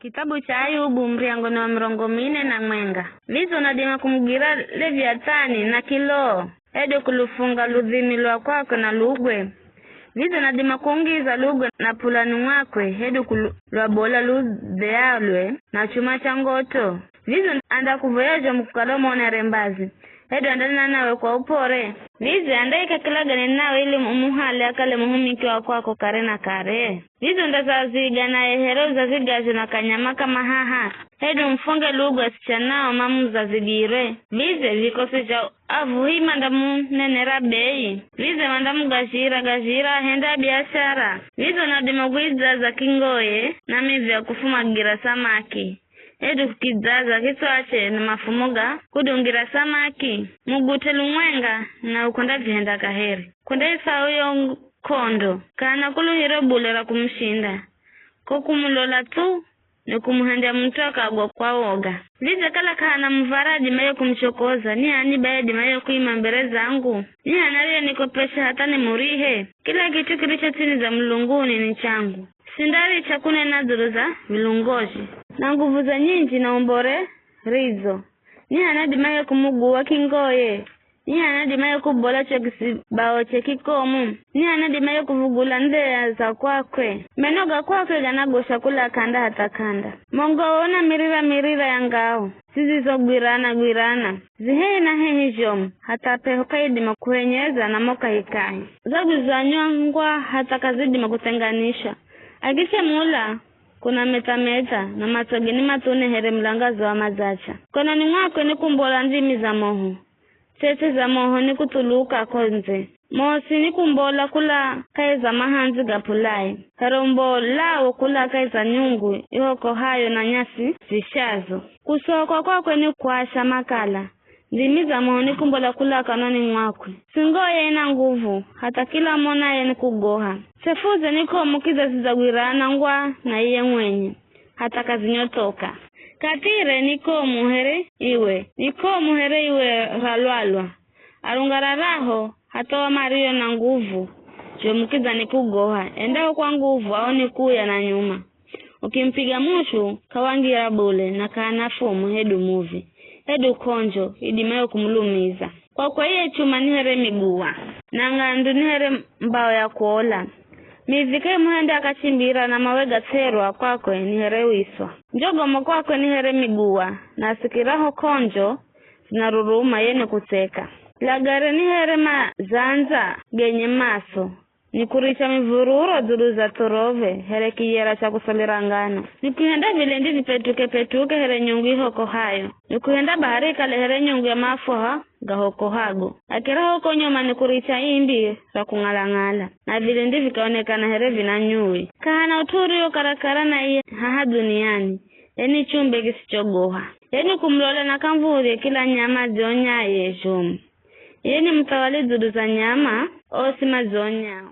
Kitabu cha Ayubu mriango na mrongo mine na mwenga. Vizo nadima kumugira Leviathani na Kiloo. Edo kulufunga ludhimi lwa kwako na lugwe. Vizo nadima kuungiza lugwe na pulani mwakwe. Edo kulwabola ludhealwe na chuma changoto. Vizo anda kuvoyaja mkukalomo na rembazi. Edo andalina nawe kwa upore. Vizo andaika kilagani nawe ili umuhale akale muhumiki wa kwako kare na kare. Vizo ndazaziga na ehero zazigazi na kanyama kama haha. Edo mfunge lugwa sichanao mamu zazigire. Vizo vikosi cha avuhima ndamu nenera bei. Vizo mandamu gashira henda biashara. Vizo nadimagwiza za kingoye na mivya kufuma gira samaki. Edu kizaza kiswache na mafumuga kudungira samaki mugutelu mwenga na ukonda vihenda kaheri konda isa uyo kondo kana kuluhiro bulera kumshinda kukumulola tu ni kumuhendia mtoka agwa kwa woga. Lize kala kana mvaraji mayo kumchokoza ni ani bayadi mayo kuima mbere zangu ni anaria nikopesha hata ni murihe kila kitu kilicho chini za mlunguni ni changu sindari chakune nadhuru za vilungoji na nguvu za nyinji na umbore rizo ni anadimaye kumuguwa kingoye ni anadimaye kubola chakisibao chekikomu ni anadimaye kuvugula ndea za kwakwe menoga kwakwe ganagosha kula kanda hata kanda mongoona mirira ya ngao sizizo gwirana zihei na hehi jomu hata pehokaidi makuhenyeza na moka hikahi zagu zanyongwa hata kazidi makutenganisha agishe mula kuna metameta na matogeni matune here mlangazo wa mazacha. Kona ni mwako ni kumbola ndimi za moho. Tete za moho ni kutuluka konze. Mosi ni kumbola kula kaiza mahanzi gapulai. Karombo lao kula kaiza nyungu ihoko hayo na nyasi zishazo. Kusoko kwakwe ni kuasha makala. Ndimi za moho ni kumbola kula kanoni mwakwe. Singoye ina nguvu hata kila mona ye ni kugoha. Sefuze niko mukiza zizagwirana ngwa na iye mwenye. Hata kazinyotoka. Katire niko muhere iwe ralwalwa. Arungararaho hata wa mario na nguvu. Jo mukiza ni kugoha. Endao kwa nguvu au ni kuya na nyuma. Ukimpiga mushu kawangira bule na kaanafumu hedu muvi. Hedu konjo idimayo kumulumiza. Kwa iye chuma nihere miguwa. Nangandu nihere mbao ya kuola. Mivike muhende akachimbira na mawega terwa kwakwe nihere wiswa. Njogomo kwakwe nihere miguwa. Na sikiraho konjo zinaruruma yene kuteka. Lagare nihere mazanza genye maso. Nikurisha mivururo dhuru za torove here kiyera cha kusalirangano. Nikuhenda vilendi vipetuke here nyungu hoko hayo. Nikuhenda bahari kale here nyungu ya mafuha gahoko hago. Akira hoko nyoma nikuricha imbi za kungalangala. Na vilendi vikaonekana here vinanyui. Kahana uturio karakara na iye haha duniani. Yeni chumbe kisichogoha. Yeni kumlola na kamvuri kila nyama zonya ye jomu. Yeni mtawali dhuru za nyama osima zonyao.